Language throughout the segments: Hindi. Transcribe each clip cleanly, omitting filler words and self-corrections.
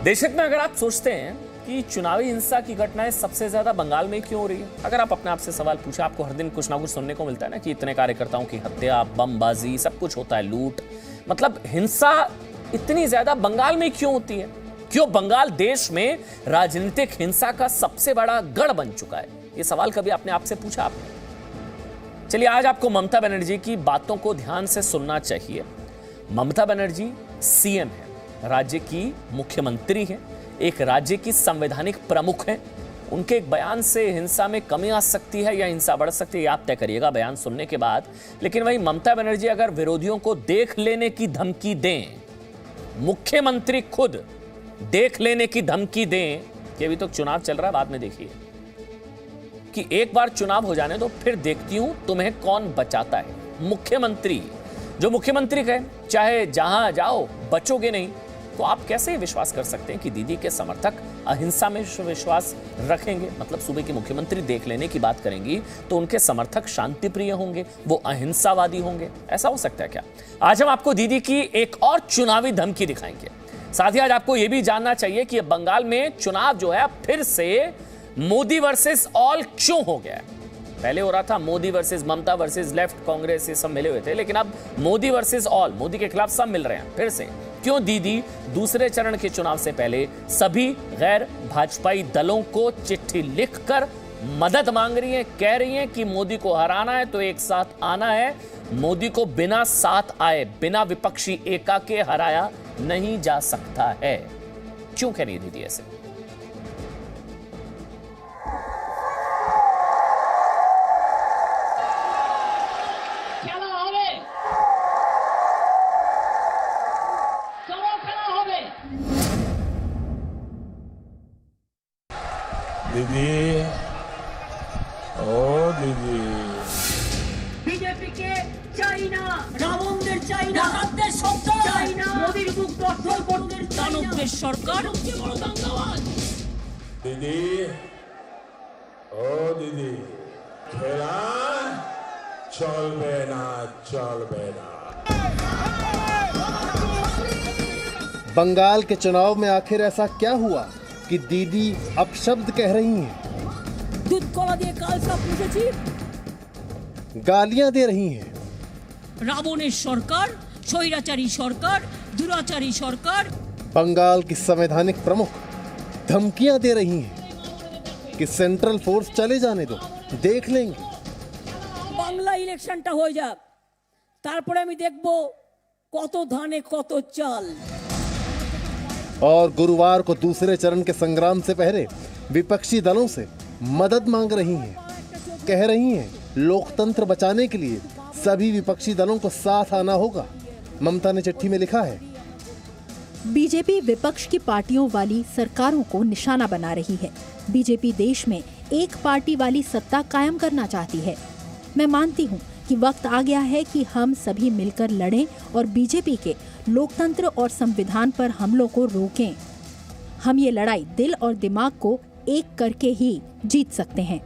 देश में अगर आप सोचते हैं कि चुनावी हिंसा की घटनाएं सबसे ज्यादा बंगाल में क्यों हो रही है, अगर आप अपने आप से सवाल पूछे, आपको हर दिन कुछ ना कुछ सुनने को मिलता है ना कि इतने कार्यकर्ताओं की हत्या, बमबाजी, सब कुछ होता है, लूट, मतलब हिंसा इतनी ज्यादा बंगाल में क्यों होती है? क्यों बंगाल देश में राजनीतिक हिंसा का सबसे बड़ा गढ़ बन चुका है? ये सवाल कभी अपने आप से पूछा आपने? चलिए, आज आपको ममता बनर्जी की बातों को ध्यान से सुनना चाहिए। ममता बनर्जी सीएम है, राज्य की मुख्यमंत्री है, एक राज्य की संवैधानिक प्रमुख है। उनके एक बयान से हिंसा में कमी आ सकती है या हिंसा बढ़ सकती है, आप तय करिएगा बयान सुनने के बाद। लेकिन वही ममता बनर्जी अगर विरोधियों को देख लेने की धमकी दें, मुख्यमंत्री खुद देख लेने की धमकी दें कि अभी तो चुनाव चल रहा है, बाद में देखिए कि एक बार चुनाव हो जाने दो, फिर देखती हूं तुम्हें कौन बचाता है। मुख्यमंत्री, जो मुख्यमंत्री कहे चाहे जहां जाओ बचोगे नहीं, तो आप कैसे विश्वास कर सकते हैं कि दीदी के समर्थक अहिंसा में विश्वास रखेंगे? मतलब सूबे की मुख्यमंत्री देख लेने की बात करेंगी तो उनके समर्थक शांति प्रिय होंगे, वो अहिंसावादी होंगे? ऐसा हो सकता है क्या? आज हम आपको दीदी की एक और चुनावी धमकी दिखाएंगे। साथ ही आज आपको यह भी जानना चाहिए कि बंगाल में चुनाव जो है फिर से मोदी वर्सेस ऑल क्यों हो गया है। पहले हो रहा था मोदी वर्सेस ममता वर्सेस लेफ्ट, कांग्रेस, ये सब मिले हुए थे, लेकिन अब मोदी वर्सेस ऑल, मोदी के खिलाफ सब मिल रहे हैं फिर से। क्यों दीदी दूसरे चरण के चुनाव से पहले सभी गैर भाजपाई दलों को चिट्ठी लिखकर मदद मांग रही हैं, कह रही हैं कि मोदी को हराना है तो एक साथ आना है, मोदी को बिना साथ आए, बिना विपक्षी एका के हराया नहीं जा सकता है। क्यों कह रही है दीदी ऐसे? दीदी, ओ दीदी, बीजेपी के चाइना, रावणদের চাইনা, ডাকাতদের সরকার চাইনা, মোদির বুক দখল করতে দানবদের সরকার, সবচেয়ে বড় দাঙ্গাবাজ। दीदी, ओ दीदी, खेला चलबे ना, चलबे ना। बंगाल के चुनाव में आखिर ऐसा क्या हुआ कि दीदी अपशब्द कह रही हैं, दूध कोला दिए कालसा पूछेছি, गालियां दे रही हैं, রাবণের সরকার, স্বৈরাচারী সরকার, দুরাচারী সরকার। बंगाल की संवैधानिक प्रमुख धमकियां दे रही हैं कि सेंट्रल फोर्स चले जाने दो, देख लेंगे। বাংলা ইলেকশনটা হয়ে যাক, তারপরে আমি দেখব কত ধানে कत চাল। और गुरुवार को दूसरे चरण के संग्राम से पहले विपक्षी दलों से मदद मांग रही हैं, कह रही हैं लोकतंत्र बचाने के लिए सभी विपक्षी दलों को साथ आना होगा। ममता ने चिट्ठी में लिखा है, बीजेपी विपक्ष की पार्टियों वाली सरकारों को निशाना बना रही है। बीजेपी देश में एक पार्टी वाली सत्ता कायम करना चाहती है। मैं मानती हूँ कि वक्त आ गया है कि हम सभी मिलकर लड़ें और बीजेपी के लोकतंत्र और संविधान पर हमलों को रोकें। हम ये लड़ाई दिल और दिमाग को एक करके ही जीत सकते हैं।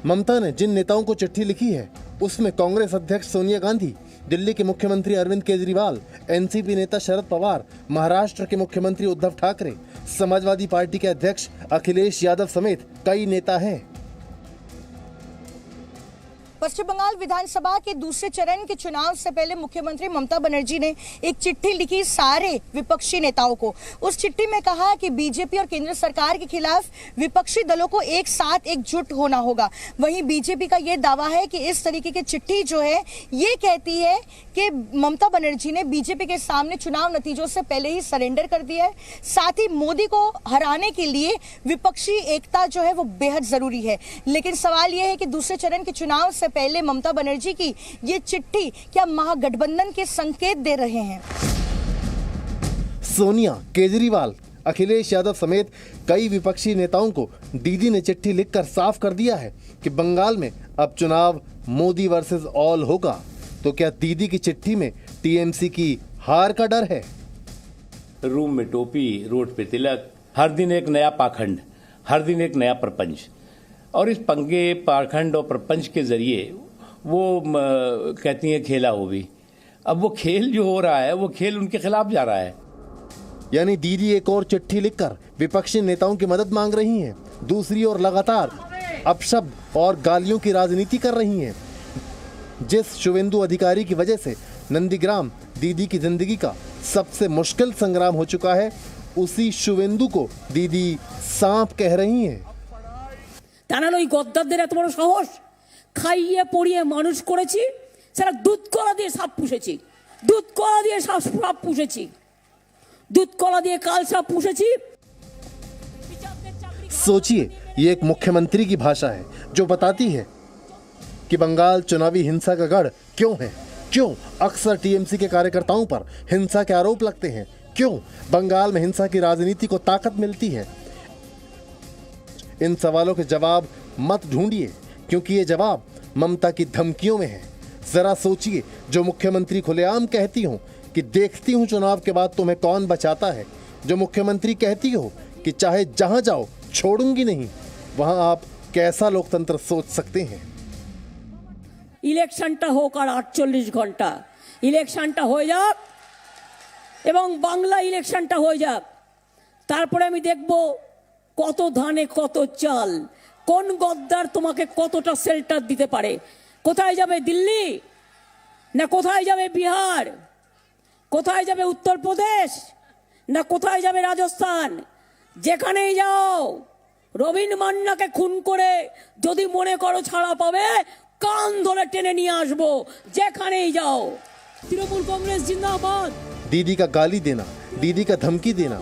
ममता ने जिन नेताओं को चिट्ठी लिखी है उसमें कांग्रेस अध्यक्ष सोनिया गांधी, दिल्ली के मुख्यमंत्री अरविंद केजरीवाल, एनसीपी नेता शरद पवार, महाराष्ट्र के मुख्यमंत्री उद्धव ठाकरे, समाजवादी पार्टी के अध्यक्ष अखिलेश यादव समेत कई नेता हैं। पश्चिम बंगाल विधानसभा के दूसरे चरण के चुनाव से पहले मुख्यमंत्री ममता बनर्जी ने एक चिट्ठी लिखी सारे विपक्षी नेताओं को। उस चिट्ठी में कहा कि बीजेपी और केंद्र सरकार के खिलाफ विपक्षी दलों को एक साथ एकजुट होना होगा। वहीं बीजेपी का यह दावा है कि इस तरीके की चिट्ठी जो है ये कहती है कि ममता बनर्जी ने बीजेपी के सामने चुनाव नतीजों से पहले ही सरेंडर कर दिया है। साथ ही मोदी को हराने के लिए विपक्षी एकता जो है वो बेहद जरूरी है। लेकिन सवाल यह है कि दूसरे चरण के चुनाव से पहले ममता बनर्जी की ये चिट्ठी क्या महागठबंधन के संकेत दे रहे हैं? सोनिया, केजरीवाल, अखिलेश यादव समेत कई विपक्षी नेताओं को दीदी ने चिट्ठी लिखकर साफ कर दिया है कि बंगाल में अब चुनाव मोदी वर्सेस ऑल होगा। तो क्या दीदी की चिट्ठी में टीएमसी की हार का डर है? रूम में टोपी, रोड पे तिलक, हर दिन एक नया पाखंड, हर दिन एक नया प्रपंच, और इस पंगे, पाखंड और प्रपंच के जरिए वो कहती हैं खेला हो भी। अब वो खेल जो हो रहा है वो खेल उनके खिलाफ जा रहा है। यानी दीदी एक और चिट्ठी लिखकर विपक्षी नेताओं की मदद मांग रही हैं, दूसरी ओर लगातार अपशब्द और गालियों की राजनीति कर रही हैं। जिस शुवेंदु अधिकारी की वजह से नंदीग्राम दीदी की जिंदगी का सबसे मुश्किल संग्राम हो चुका है, उसी शुवेंदु को दीदी सांप कह रही हैं। তারা ওই গদ্দারদের এত বড় সাহস, খাইয়ে পড়িয়ে মানুষ করেছি, সেটা দুধ কলা দিয়ে সাপ পুষেছি, দুধ কলা দিয়ে সাপ পুষেছি, দুধ কলা দিয়ে কাল সাপ পুষেছি। सोचिए, ये एक मुख्यमंत्री की भाषा है जो बताती है कि बंगाल चुनावी हिंसा का गढ़ क्यों है, क्यों अक्सर टीएमसी के कार्यकर्ताओं पर हिंसा के आरोप लगते हैं, क्यों बंगाल में हिंसा की राजनीति को ताकत मिलती है। इन सवालों के जवाब मत ढूंढिए, क्योंकि ये जवाब ममता की धमकियों में है। जरा सोचिए, जो मुख्यमंत्री खुलेआम कहती हो कि देखती हूं चुनाव के बाद तुम्हें कौन बचाता है, जो मुख्यमंत्री कहती हो कि चाहे जहां जाओ छोड़ूंगी नहीं, वहां आप कैसा लोकतंत्र सोच सकते हैं। ইলেকশনটা হোক আর 48 ঘন্টা, ইলেকশনটা হয়ে যাক এবং বাংলা ইলেকশনটা হয়ে যাক, তারপরে আমি দেখব কত ধানে কত চাল, কোন গদ্দার তোমাকে কতটা শেল্টার দিতে পারে। কোথায় যাবে দিল্লি, না কোথায় যাবে বিহার, কোথায় যাবে উত্তরপ্রদেশ, না কোথায় যাবে রাজস্থান, যেখানেই যাও রবীন মান্নাকে খুন করে যদি মনে করো ছাড়া পাবে, কান ধরে টেনে নিয়ে আসবো, যেখানেই যাও। তৃণমূল কংগ্রেস जिंदाबाद। दीदी का गाली देना, दीदी का धमकी देना,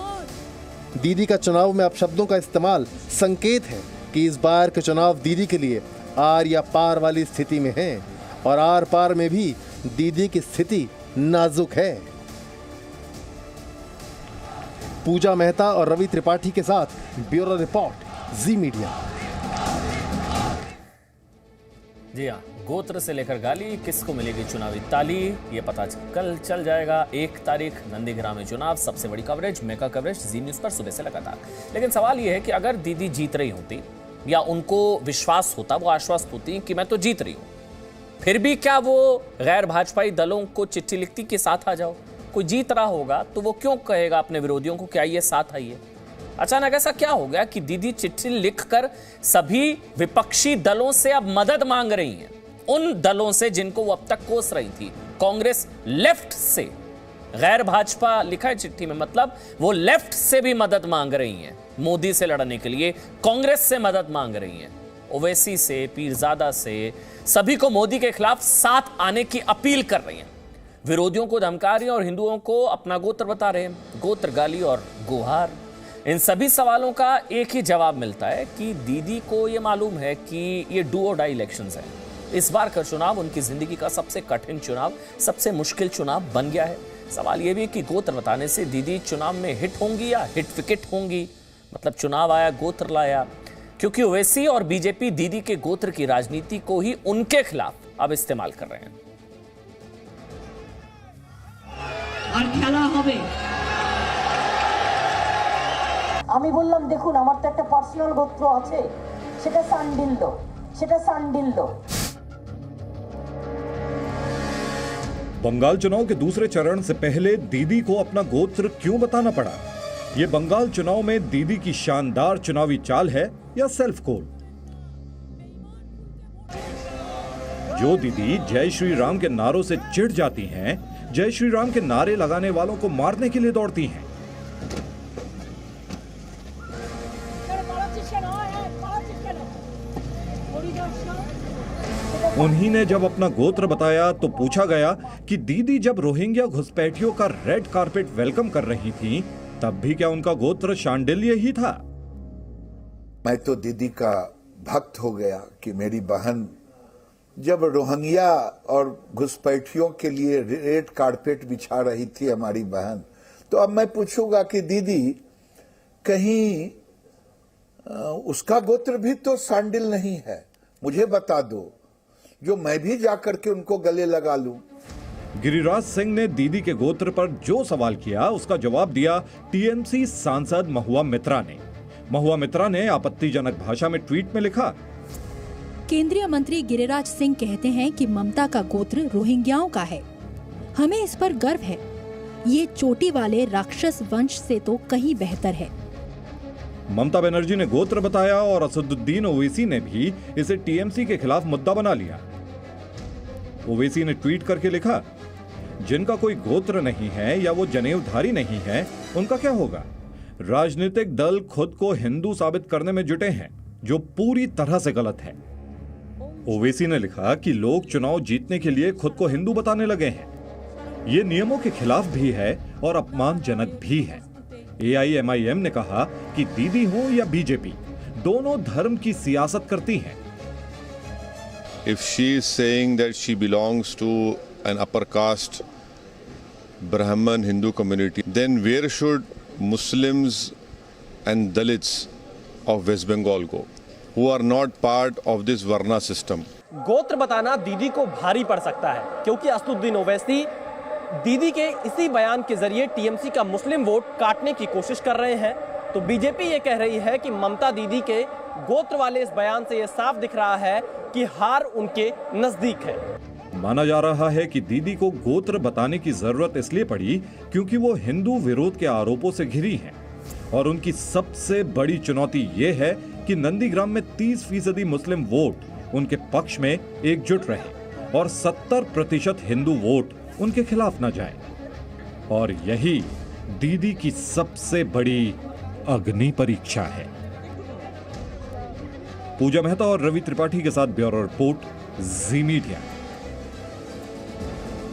दीदी का चुनाव में अपशब्दों का इस्तेमाल संकेत है कि इस बार के चुनाव दीदी के लिए आर या पार वाली स्थिति में है, और आर पार में भी दीदी की स्थिति नाजुक है। पूजा मेहता और रवि त्रिपाठी के साथ ब्यूरो रिपोर्ट, जी मीडिया। जी हाँ, गोत्र से लेकर गाली, किसको मिलेगी चुनावी ताली, ये पता कल चल जाएगा। 1 तारीख नंदीग्राम में चुनाव, सबसे बड़ी कवरेज, मेगा कवरेज जी न्यूज़ पर सुबह से लगातार। लेकिन सवाल ये है कि अगर दीदी जीत रही होती या उनको विश्वास होता, वो आश्वस्त होती कि मैं तो जीत रही हूँ, फिर भी क्या वो गैर भाजपाई दलों को चिट्ठी लिखती कि साथ आ जाओ। कोई जीत रहा होगा तो वो क्यों कहेगा अपने विरोधियों को कि आइए साथ आइए। अचानक ऐसा क्या हो गया कि दीदी चिट्ठी लिखकर सभी विपक्षी दलों से अब मदद मांग रही हैं, उन दलों से जिनको वो अब तक कोस रही थी। कांग्रेस लेफ्ट से, गैर भाजपा लिखा है चिट्ठी में, मतलब वो लेफ्ट से भी मदद मांग रही हैं मोदी से लड़ने के लिए, कांग्रेस से मदद मांग रही हैं, ओवैसी से, पीरजादा से, सभी को मोदी के खिलाफ साथ आने की अपील कर रही हैं। विरोधियों को धमका रही हैं और हिंदुओं को अपना गोत्र बता रहे हैं। गोत्र, गाली और गुहार, इन सभी सवालों का एक ही जवाब मिलता है कि दीदी को यह मालूम है कि ये डू और डाई इलेक्शंस हैं। इस बार का चुनाव उनकी जिंदगी का सबसे कठिन चुनाव, सबसे मुश्किल चुनाव बन गया है। सवाल यह भी कि गोत्र बताने से दीदी चुनाव में हिट होंगी या हिट विकेट होंगी। मतलब चुनाव आया, गोत्र लाया, क्योंकि ओवैसी और बीजेपी दीदी के गोत्र की राजनीति को ही उनके खिलाफ अब इस्तेमाल कर रहे हैं। আর খেলা হবে। আমি বললাম দেখুন আমার তো একটা পার্সোনাল গোত্র আছে, সেটা সান্ডিল্য, সেটা সান্ডিল্য। बंगाल चुनाव के दूसरे चरण से पहले दीदी को अपना गोत्र क्यों बताना पड़ा? ये बंगाल चुनाव में दीदी की शानदार चुनावी चाल है या सेल्फ गोल? जो दीदी जय श्री राम के नारों से चिढ़ जाती हैं, जय श्री राम के नारे लगाने वालों को मारने के लिए दौड़ती हैं। उन्हीं ने जब अपना गोत्र बताया तो पूछा गया कि दीदी जब रोहिंग्या घुसपैठियों का रेड कारपेट वेलकम कर रही थी, तब भी क्या उनका गोत्र शांडिल्य ही था? मैं तो दीदी का भक्त हो गया कि मेरी बहन जब रोहिंग्या और घुसपैठियों के लिए रेड कारपेट बिछा रही थी हमारी बहन, तो अब मैं पूछूंगा कि दीदी कहीं उसका गोत्र भी तो शांडिल नहीं है, मुझे बता दो जो मैं भी जाकर के उनको गले लगा लूं। गिरिराज सिंह ने दीदी के गोत्र पर जो सवाल किया उसका जवाब दिया टीएमसी सांसद महुआ मित्रा ने। महुआ मित्रा ने आपत्तिजनक भाषा में ट्वीट में लिखा, केंद्रीय मंत्री गिरिराज सिंह कहते हैं कि ममता का गोत्र रोहिंग्याओं का है। हमें इस पर गर्व है। ये चोटी वाले राक्षस वंश से तो कहीं बेहतर है। ममता बनर्जी ने गोत्र बताया और असदुद्दीन ओवैसी ने भी इसे टीएमसी के खिलाफ मुद्दा बना लिया। ओवैसी ने ट्वीट करके लिखा, जिनका कोई गोत्र नहीं है या वो जनेऊधारी नहीं है, उनका क्या होगा? राजनीतिक दल खुद को हिंदू साबित करने में जुटे हैं, जो पूरी तरह से गलत है। ओवैसी ने लिखा कि लोग चुनाव जीतने के लिए खुद को हिंदू बताने लगे हैं। ये नियमों के खिलाफ भी है और अपमानजनक भी है। AIMIM ने कहा कि दीदी हो या बीजेपी, दोनों धर्म की सियासत करती हैं। If she is saying that she belongs to an upper caste Brahman Hindu community, then where should Muslims and Dalits of West Bengal go, who are not part of this Varna system? गोत्र बताना दीदी को भारी पड़ सकता है, क्योंकि असदुद्दीन ओवैसी दीदी के इसी बयान के जरिए टीएमसी का मुस्लिम वोट काटने की कोशिश कर रहे हैं। तो बीजेपी ये कह रही है कि ममता दीदी के गोत्र वाले इस बयान से ये साफ दिख रहा है कि हार उनके नजदीक है। माना जा रहा है कि दीदी को गोत्र बताने की जरूरत इसलिए पड़ी क्योंकि वो हिंदू विरोध के आरोपों से घिरी हैं और उनकी सबसे बड़ी चुनौती ये है कि नंदीग्राम में 30% मुस्लिम वोट उनके पक्ष में एकजुट रहे और 70% हिंदू वोट उनके खिलाफ न जाए। और यही दीदी की सबसे बड़ी अग्नि परीक्षा है। पूजा मेहता और रवि त्रिपाठी के साथ ब्यूरो रिपोर्ट, जी मीडिया।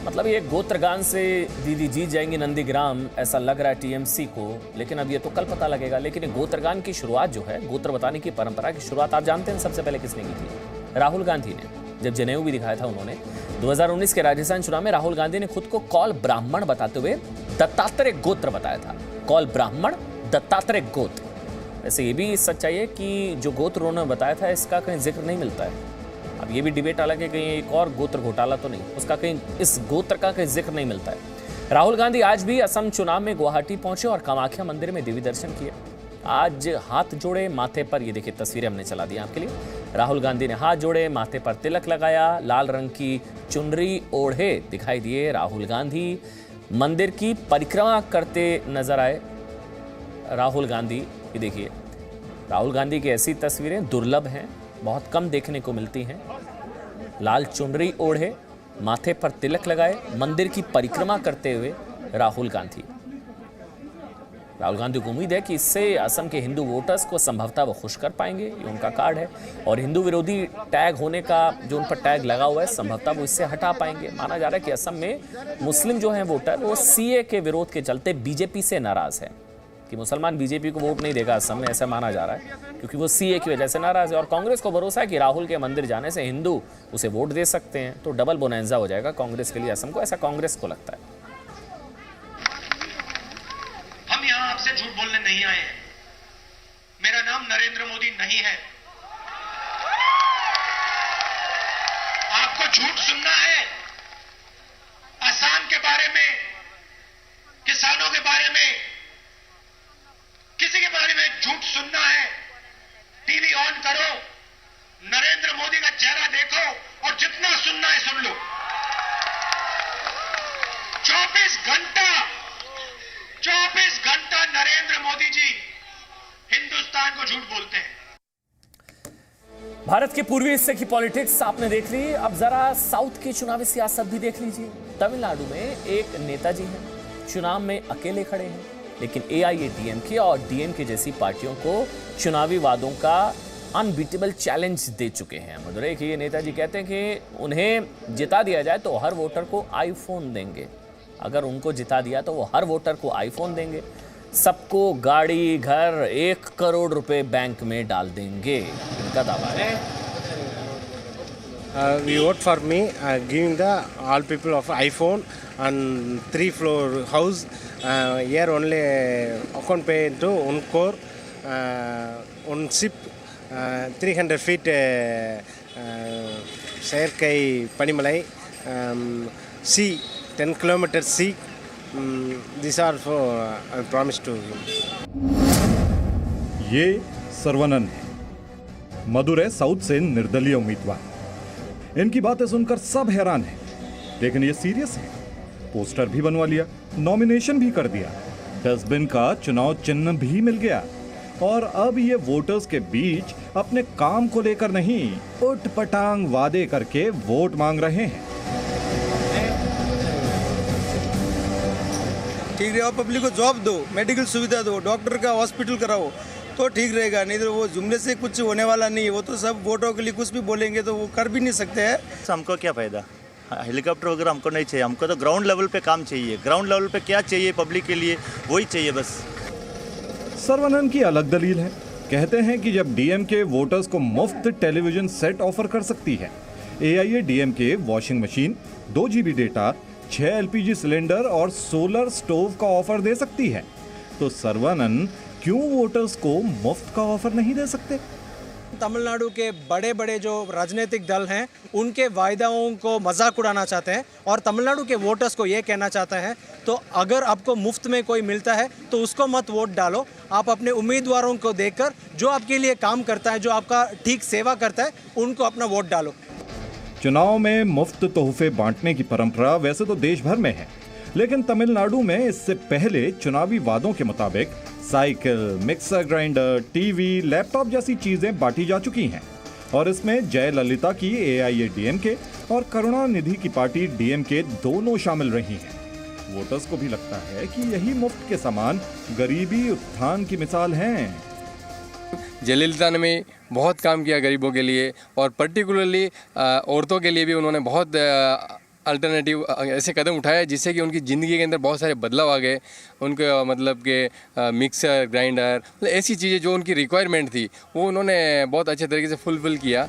मतलब ये गोत्रगान से दीदी जीत जाएंगी नंदीग्राम, ऐसा लग रहा है टीएमसी को, लेकिन अब ये तो कल पता लगेगा। लेकिन गोत्रगान की शुरुआत जो है, गोत्र बताने की परंपरा की शुरुआत आप जानते हैं सबसे पहले किसने की थी? राहुल गांधी ने। जब जनेऊ भी दिखाया था उन्होंने 2019 के राजस्थान चुनाव में, राहुल गांधी ने खुद को कौल ब्राह्मण बताते हुए दत्तात्रेय गोत्र बताया था। कौल ब्राह्मण, दत्तात्रेय गोत्र। वैसे ये भी सच्चाई है कि जो गोत्र उन्होंने बताया था इसका कहीं जिक्र नहीं मिलता है। अब ये भी डिबेट अलग है, कहीं एक और गोत्र घोटाला तो नहीं, उसका कहीं इस गोत्र का कहीं जिक्र नहीं मिलता है। राहुल गांधी आज भी असम चुनाव में गुवाहाटी पहुंचे और कामाख्या मंदिर में देवी दर्शन किए। आज हाथ जोड़े माथे पर, ये देखिए तस्वीरें हमने चला दी आपके लिए। राहुल गांधी ने हाथ जोड़े, माथे पर तिलक लगाया, लाल रंग की चुनरी ओढ़े दिखाई दिए राहुल गांधी। मंदिर की परिक्रमा करते नजर आए राहुल गांधी। ये देखिए, राहुल गांधी की ऐसी तस्वीरें दुर्लभ हैं, बहुत कम देखने को मिलती हैं। लाल चुनरी ओढ़े, माथे पर तिलक लगाए, मंदिर की परिक्रमा करते हुए राहुल गांधी। राहुल गांधी को उम्मीद है कि इससे असम के हिंदू वोटर्स को संभवतः वो खुश कर पाएंगे, ये उनका कार्ड है। और हिंदू विरोधी टैग होने का जो उन पर टैग लगा हुआ है, संभवतः वो इससे हटा पाएंगे। माना जा रहा है कि असम में मुस्लिम जो हैं वोटर, वो सीए के विरोध के चलते बीजेपी से नाराज है, कि मुसलमान बीजेपी को वोट नहीं देगा असम में, ऐसा माना जा रहा है, क्योंकि वो सीए की वजह से नाराज है। और कांग्रेस को भरोसा है कि राहुल के मंदिर जाने से हिंदू उसे वोट दे सकते हैं, तो डबल बोनैंजा हो जाएगा कांग्रेस के लिए असम को, ऐसा कांग्रेस को लगता है। हम यहाँ आपसे झूठ बोलने नहीं आए हैं। मेरा नाम नरेंद्र मोदी नहीं है। आपको झूठ सुनना है असम के बारे में, किसानों के बारे में, किसी के बारे में झूठ सुनना है, टीवी ऑन करो, नरेंद्र मोदी का चेहरा देखो और जितना सुनना है सुन लो। 24 घंटा नरेंद्र मोदी जी हिंदुस्तान को झूठ बोलते हैं। भारत के पूर्वी हिस्से की पॉलिटिक्स आपने देख ली, अब जरा साउथ की चुनावी सियासत भी देख लीजिए। तमिलनाडु में एक नेताजी हैं, चुनाव में अकेले खड़े हैं, लेकिन AIADMK और DMK जैसी पार्टियों को चुनावी वादों का अनबीटेबल चैलेंज दे चुके हैं। मदुरई के ये नेताजी कहते हैं कि उन्हें जिता दिया जाए तो हर वोटर को आईफोन देंगे। अगर उनको जिता दिया तो वो हर वोटर को आईफोन देंगे, सबको गाड़ी, घर, 1 करोड़ रुपए बैंक में डाल देंगे, इनका दावा है। We vote for me, giving the all people of iPhone and 3-floor house. Here only account pay to Uncor, on ship 300 feet Serkai Panimalai, sea 10 kilometers sea. These are for I promise to him. ये सर्वनन है, मदुरै साउथ से निर्दलीय उम्मीदवार। इनकी बातें सुनकर सब हैरान हैं, लेकिन ये सीरियस है। पोस्टर भी बनवा लिया, नॉमिनेशन भी कर दिया, डस्टबिन का चुनाव चिन्ह भी मिल गया और अब ये वोटर्स के बीच अपने काम को लेकर नहीं, उठ-पटांग वादे करके वोट मांग रहे हैं। ठीक है, पब्लिक को जॉब दो, मेडिकल सुविधा दो, डॉक्टर का हॉस्पिटल कराओ तो ठीक रहेगा, नहीं तो वो जुमले से कुछ होने वाला नहीं है। वो तो सब वोटों के लिए कुछ भी बोलेंगे तो वो कर भी नहीं सकते हैं। हमको क्या फायदा, हेलीकॉप्टर वगैरह हमको नहीं चाहिए, हमको तो ग्राउंड लेवल पे काम चाहिए। ग्राउंड लेवल पे क्या चाहिए पब्लिक के लिए, वही चाहिए बस। सर्वानंद की अलग दलील है, कहते हैं कि जब डीएमके वोटर्स को मुफ्त टेलीविजन सेट ऑफर कर सकती है, AIADMK washing machine, 2 GB data, 6 LPG cylinder और सोलर स्टोव का ऑफर दे सकती है, तो सर्वानंद क्यों वोटर्स को मुफ्त का ऑफर नहीं दे सकते? तमिलनाडु के बड़े बड़े जो राजनीतिक दल हैं उनके वायदाओं को मजाक उड़ाना चाहते हैं और तमिलनाडु के वोटर्स को ये कहना चाहते हैं, तो अगर आपको मुफ्त में कोई मिलता है तो उसको मत वोट डालो। आप अपने उम्मीदवारों को देखकर जो आपके लिए काम करता है, जो आपका ठीक सेवा करता है, उनको अपना वोट डालो। चुनाव में मुफ्त तोहफे बांटने की परंपरा वैसे तो देश भर में है, लेकिन तमिलनाडु में इससे पहले चुनावी वादों के मुताबिक cycle, mixer grinder, TV, laptop जैसी चीजें बांटी जा चुकी हैं और इसमें जयललिता की एआईएडीएमके और करुणानिधि की पार्टी डीएमके दोनों शामिल रही हैं। वोटर्स को भी लगता है कि यही मुफ्त के सामान गरीबी उत्थान की मिसाल हैं। जयललिता ने भी बहुत काम किया गरीबों के लिए और पर्टिकुलरली औरतों के लिए भी उन्होंने बहुत अल्टरनेटिव ऐसे कदम उठाए जिससे कि उनकी ज़िंदगी के अंदर बहुत सारे बदलाव आ गए। उनके मतलब के मिक्सर ग्राइंडर, मतलब ऐसी चीज़ें जो उनकी रिक्वायरमेंट थी वो उन्होंने बहुत अच्छे तरीके से फुलफिल किया।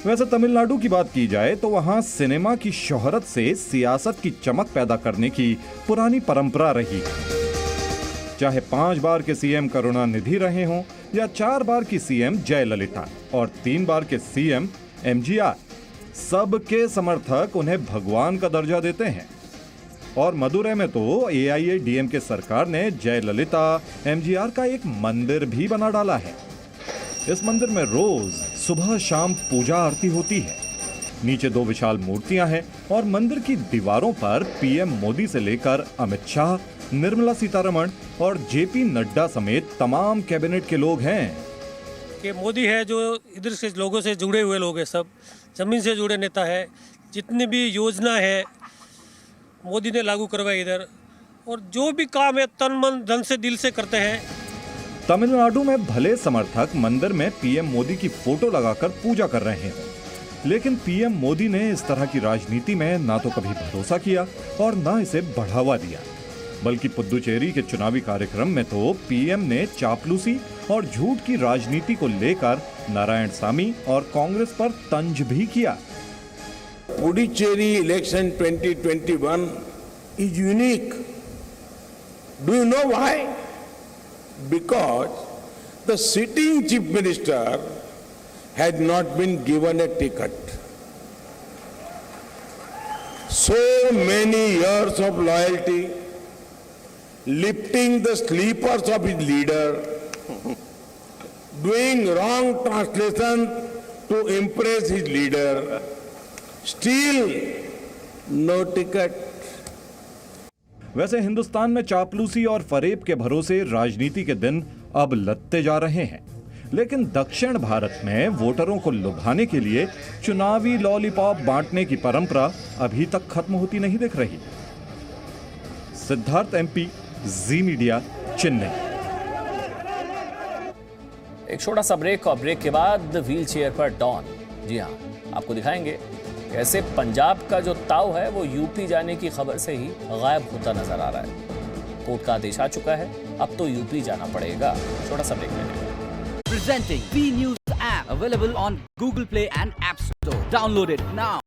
वैसे तमिलनाडु की बात की जाए तो वहाँ सिनेमा की शोहरत से सियासत की चमक पैदा करने की पुरानी परंपरा रही है। चाहे 5 बार के सीएम करुणानिधि रहे हों या 4 बार की सीएम जयललिता और 3 बार के सीएम एमजीआर, सबके समर्थक उन्हें भगवान का दर्जा देते हैं। और मदुरै में तो एआईएडीएमके सरकार ने जयललिता, एमजीआर का एक मंदिर भी बना डाला है। इस मंदिर में रोज सुबह शाम पूजा आरती होती है। नीचे 2 विशाल मूर्तियां हैं और मंदिर की दीवारों पर पीएम मोदी से लेकर अमित शाह, निर्मला सीतारमण और जेपी नड्डा समेत तमाम कैबिनेट के लोग हैं। कि मोदी है जो इधर से लोगों से जुड़े हुए लोग हैं, सब जमीन से जुड़े नेता है। जितनी भी योजना है मोदी ने लागू करवाई इधर, और जो भी काम है तन मन धन से दिल से करते हैं। तमिलनाडु में भले समर्थक मंदिर में पीएम मोदी की फोटो लगाकर पूजा कर रहे हैं, लेकिन पीएम मोदी ने इस तरह की राजनीति में ना तो कभी भरोसा किया और ना इसे बढ़ावा दिया। बल्कि पुदुचेरी के चुनावी कार्यक्रम में तो पीएम ने चापलूसी और झूठ की राजनीति को लेकर नारायणसामी और कांग्रेस पर तंज भी किया। Puducherry election 2021 is unique. Do you know why? Because the sitting chief minister had not been given a ticket. So many years of loyalty, lifting the sleepers of his leader, doing wrong translation to impress his leader, still no ticket. वैसे हिंदुस्तान में चापलूसी और फरेब के भरोसे राजनीति के दिन अब लदते जा रहे हैं, लेकिन दक्षिण भारत में वोटरों को लुभाने के लिए चुनावी लॉलीपॉप बांटने की परंपरा अभी तक खत्म होती नहीं दिख रही। सिद्धार्थ एमपी, जी मीडिया, चेन्नई। एक छोटा सा ब्रेक और ब्रेक के बाद व्हील चेयर पर डॉन। जी हाँ, आपको दिखाएंगे कैसे पंजाब का जो ताऊ है वो यूपी जाने की खबर से ही गायब होता नजर आ रहा है। कोर्ट का आदेश आ चुका है, अब तो यूपी जाना पड़ेगा। छोटा सा ब्रेक लेंगे। Presenting V News app available on Google Play and App Store. Download it now.